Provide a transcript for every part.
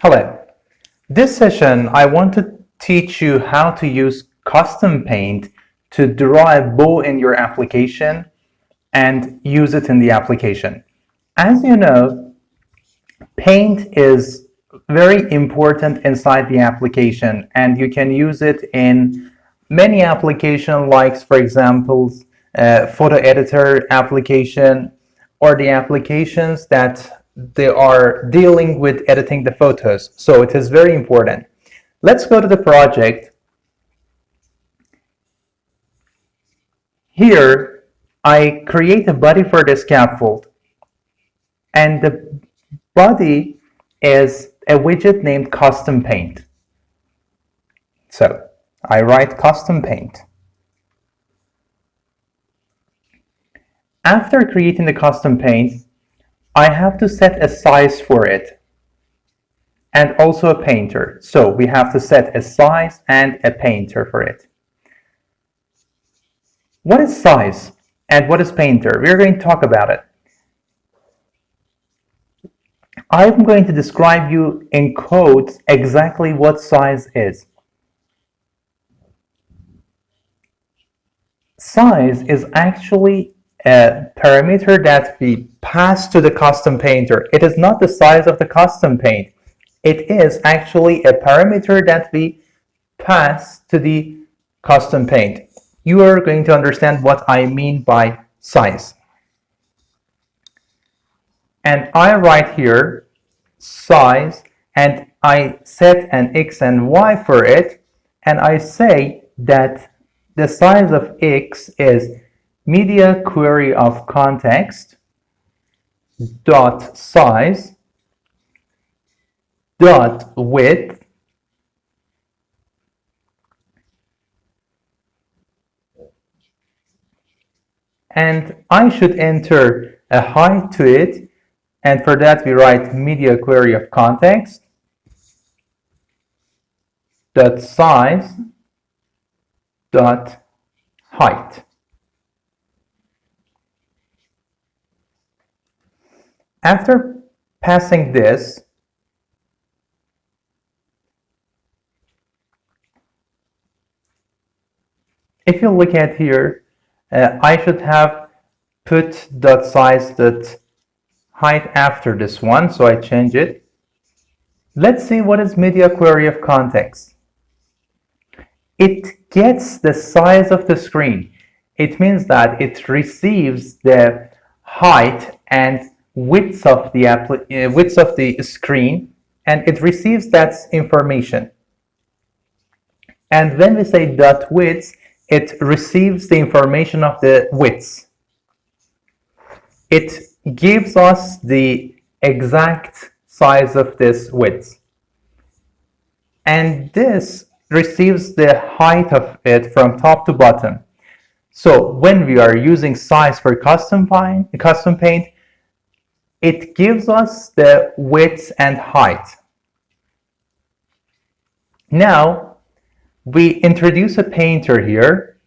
Hello. This session, I want to teach you how to use custom paint to draw a bow in your application and use it in the application. As you know, paint is very important inside the application, and you can use it in many applications, like, for example, photo editor application, or the applications that they are dealing with editing the photos. So it is very important. Let's go to the project. Here, I create a body for the scaffold, and the body is a widget named custom paint. So I write custom paint. After creating the custom paint, I have to set a size for it and also a painter. So we have to set a size and a painter for it. What is size and what is painter? We're going to talk about it. I'm going to describe you in code exactly what size is. Size is actually a parameter that we pass to the custom painter. It is not the size of the custom paint. It is actually a parameter that we pass to the custom paint. You are going to understand what I mean by size. And I write here size, and I set an X and Y for it, and I say that the size of X is media query of context dot size dot width and I should enter a height to it, and for that we write media query of context dot size dot height. After passing this, if you look at here, I should have put dot size dot height after this one, so I change it. Let's see what is media query of context. It gets the size of the screen. It means that it receives the height and width of the screen, and it receives that information. And when we say dot width, it receives the information of the width. It gives us the exact size of this width, and this receives the height of it from top to bottom. So when we are using size for custom paint, it gives us the width and height. Now we introduce a painter here,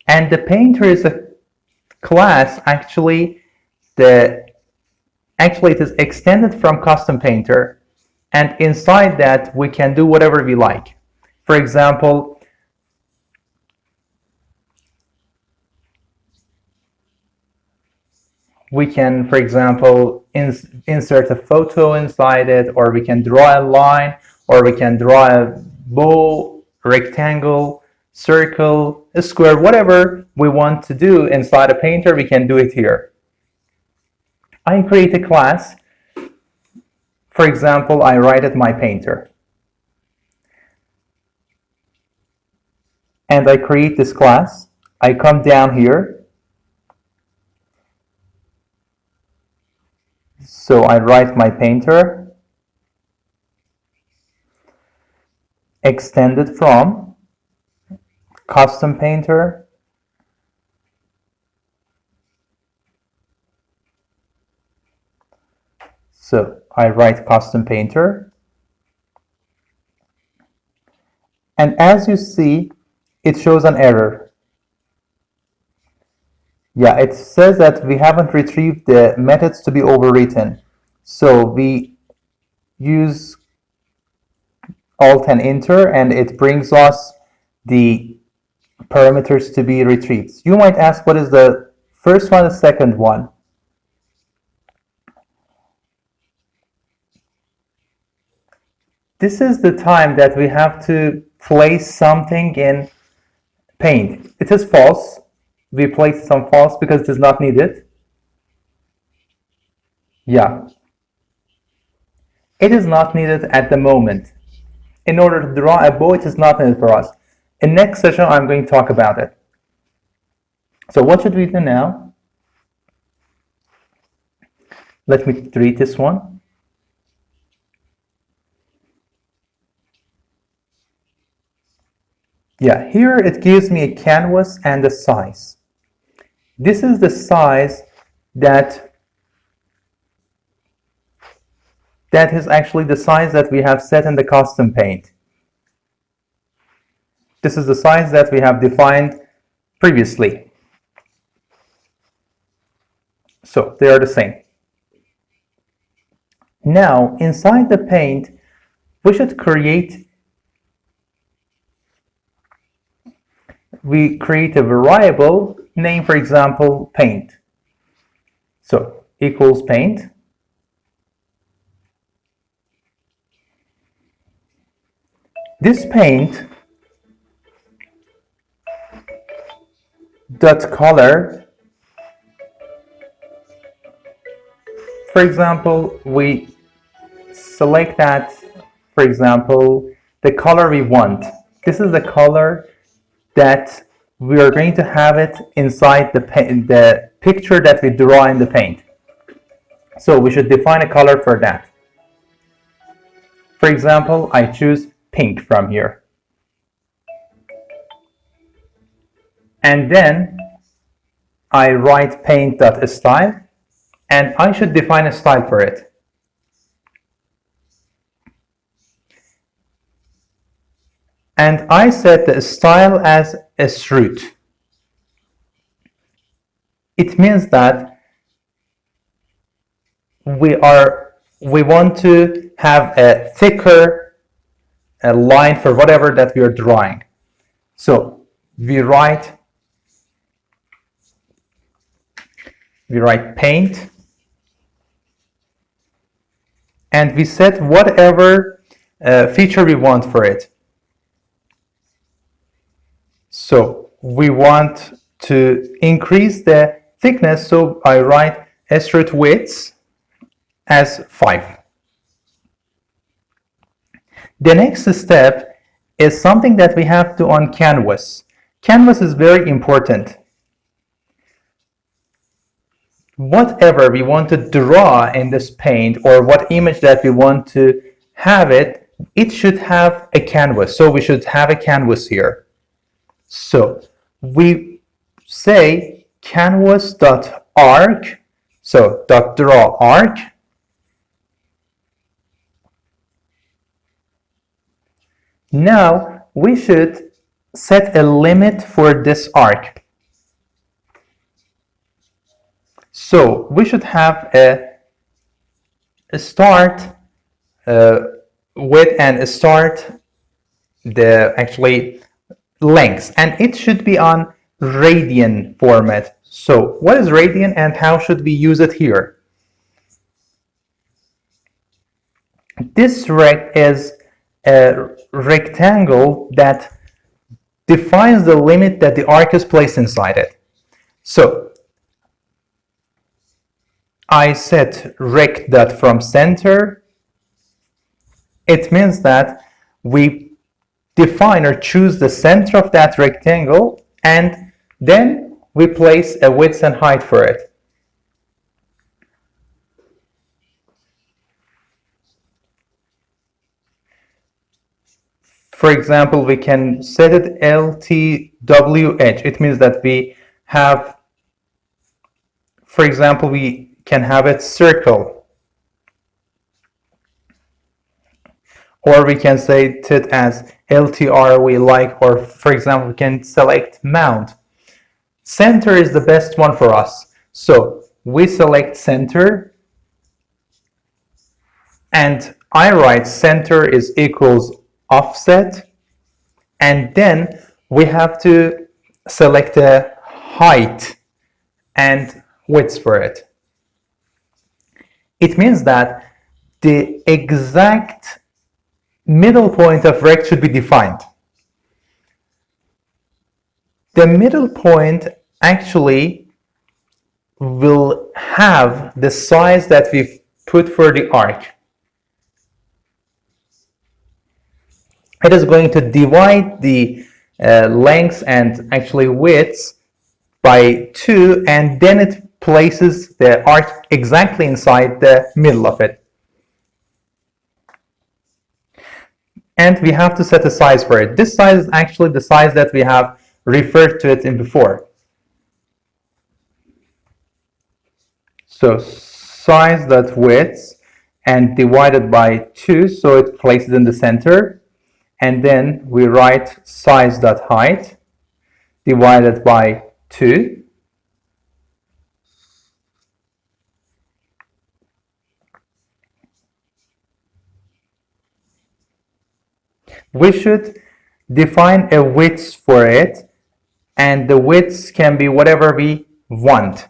and the painter is a class. Actually it is extended from custom painter, and inside that we can do whatever we like. For example, we can, for example, insert a photo inside it, or we can draw a line, or we can draw a bow, rectangle, circle, a square, whatever we want to do inside a painter, we can do it here. I create a class. For example, I write it my painter. And I create this class. I come down here. So I write my painter, extended from custom painter, so I write custom painter, and as you see, it shows an error. Yeah, it says that we haven't retrieved the methods to be overwritten. So we use Alt and Enter, and it brings us the parameters to be retrieved. You might ask, what is the first one, the second one? This is the time that we have to place something in Paint. It is false. We placed some false because it is not needed. Yeah. It is not needed at the moment. In order to draw a bow, it is not needed for us. In next session, I'm going to talk about it. So what should we do now? Let me read this one. Yeah, here it gives me a canvas and a size. This is the size that is actually the size that we have set in the custom paint. This is the size that we have defined previously. So they are the same. Now, inside the paint, we should create a variable, name, for example, paint. So equals paint. This paint dot color, for example, we select that, for example, the color we want. This is the color that we are going to have it inside the picture that we draw in the paint. So we should define a color for that. For example, I choose pink from here. And then I write paint.style, and I should define a style for it. And I set the style as a root. It means that we want to have a thicker line for whatever that we are drawing. So we write paint, and we set whatever feature we want for it. So we want to increase the thickness, so I write strut width as 5. The next step is something that we have to on canvas. Canvas is very important. Whatever we want to draw in this paint, or what image that we want to have it, it should have a canvas. So we should have a canvas here. So we say canvas.arc, so .draw arc. Now we should set a limit for this arc. So we should have a start width and a start length, and it should be on radian format. So what is radian and how should we use it here? This rect is a rectangle that defines the limit that the arc is placed inside it. So I set rect.fromCenter. It means that we define or choose the center of that rectangle, and then we place a width and height for it. For example, we can set it LTWH. It means that we have, for example, we can have it circle. Or we can say it as LTR we like, or for example, we can select mount. Center is the best one for us. So we select center, and I write center is equals offset, and then we have to select a height and width for it. It means that the exact middle point of rect should be defined. The middle point actually will have the size that we've put for the arc. It is going to divide the lengths and actually widths by 2, and then it places the arc exactly inside the middle of it. And we have to set a size for it. This size is actually the size that we have referred to it in before. So size.width and divided by 2, so it places in the center. And then we write size.height divided by 2. We should define a width for it, and the width can be whatever we want.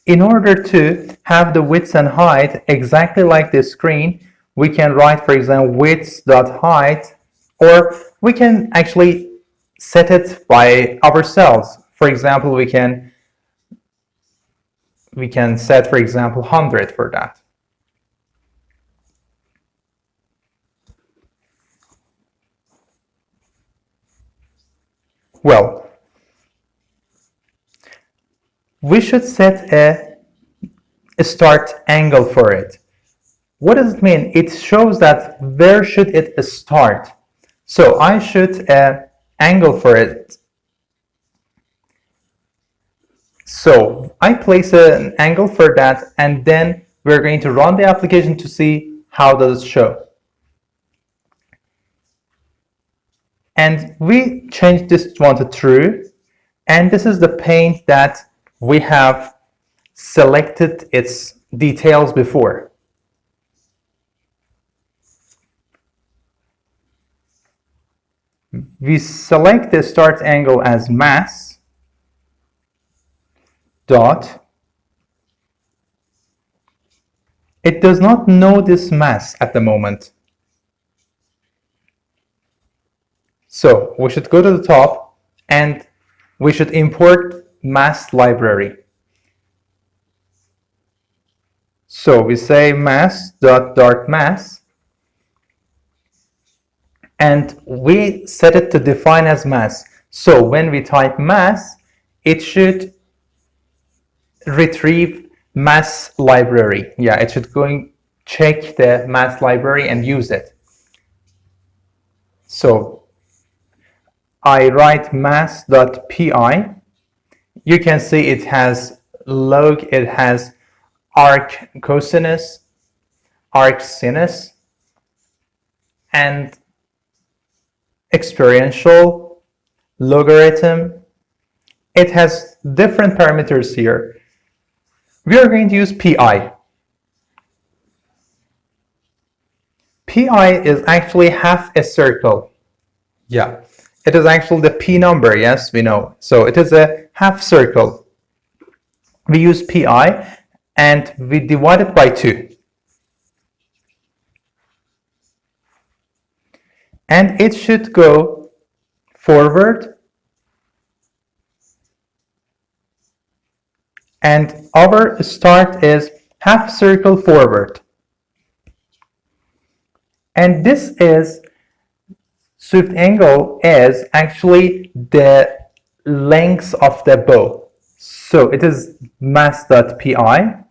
In order to have the width and height exactly like the screen, we can write, for example, width.height, or we can actually set it by ourselves. For example, we can set, for example, 100 for that. Well, we should set a start angle for it. What does it mean? It shows that where should it start. So I should angle for it. So I place an angle for that, and then we're going to run the application to see how does it show. And we change this one to true, and this is the paint that we have selected its details before. We select the start angle as mass dot. It does not know this mass at the moment. So we should go to the top and we should import mass library. So we say mass.dartmass, and we set it to define as mass. So when we type mass, it should retrieve mass library. Yeah, it should go and check the mass library and use it. So I write mass.pi. You can see it has log, it has arc cosinus, arc sinus, and experiential, logarithm. It has different parameters here. We are going to use pi. Pi is actually half a circle. Yeah, it is actually the p number, yes, we know. So it is a half circle. We use pi and we divide it by 2. And it should go forward, and our start is half circle forward. And this is swift angle is actually the length of the bow. So it is mass.pi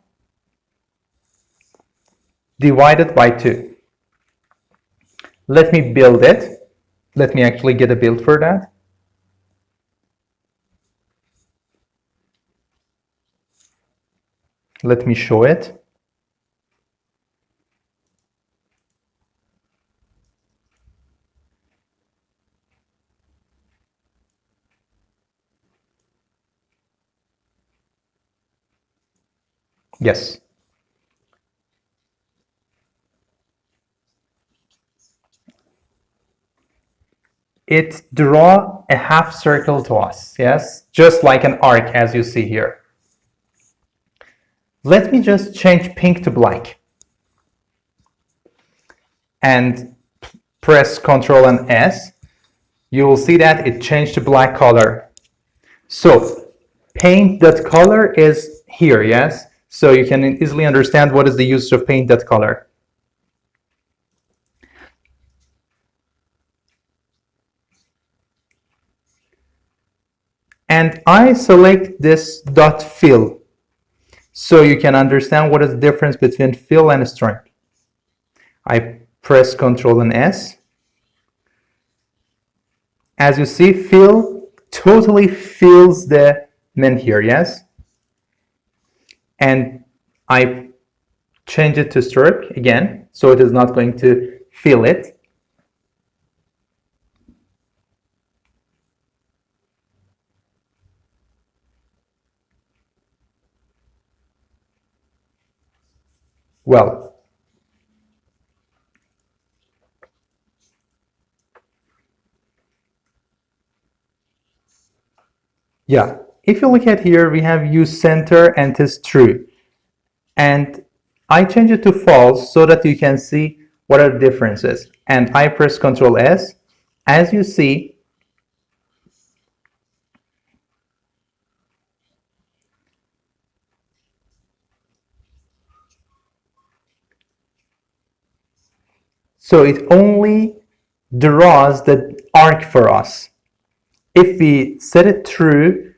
divided by 2. Let me build it. Let me actually get a build for that. Let me show it. Yes. It draw a half circle to us, yes? Just like an arc as you see here. Let me just change pink to black. And press Ctrl and S. You will see that it changed to black color. So paint.color is here, yes? So you can easily understand what is the use of paint.color. And I select this dot fill so you can understand what is the difference between fill and string. I press Ctrl and S. As you see, fill totally fills the min here, yes? And I change it to stroke again, so it is not going to fill it. Well, yeah, if you look at here, we have use center and it is true. And I change it to false so that you can see what are the differences. And I press Ctrl S. As you see, so it only draws the arc for us. If we set it true,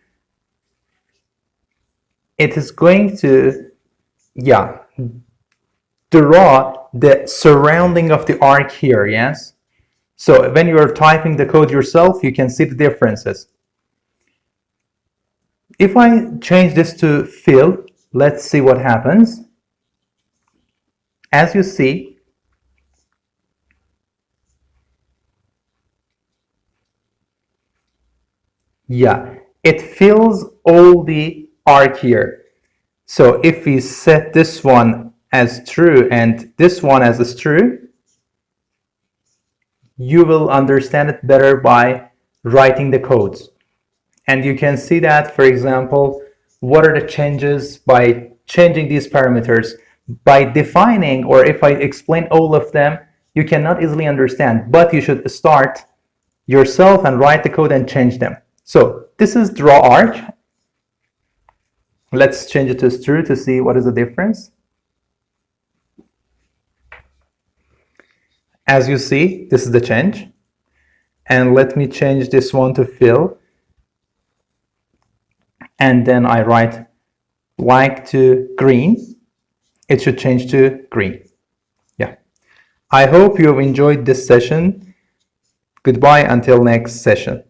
it is going to, yeah, draw the surrounding of the arc here, yes? So when you are typing the code yourself, you can see the differences. If I change this to fill, let's see what happens. As you see, yeah, it fills all the arc here. So if we set this one as true and this one as true, you will understand it better by writing the codes. And you can see that, for example, what are the changes by changing these parameters. By defining, or if I explain all of them, you cannot easily understand, but you should start yourself and write the code and change them. So this is draw arc. Let's change it to true to see what is the difference. As you see, this is the change. And let me change this one to fill. And then I write black to green. It should change to green. Yeah. I hope you have enjoyed this session. Goodbye until next session.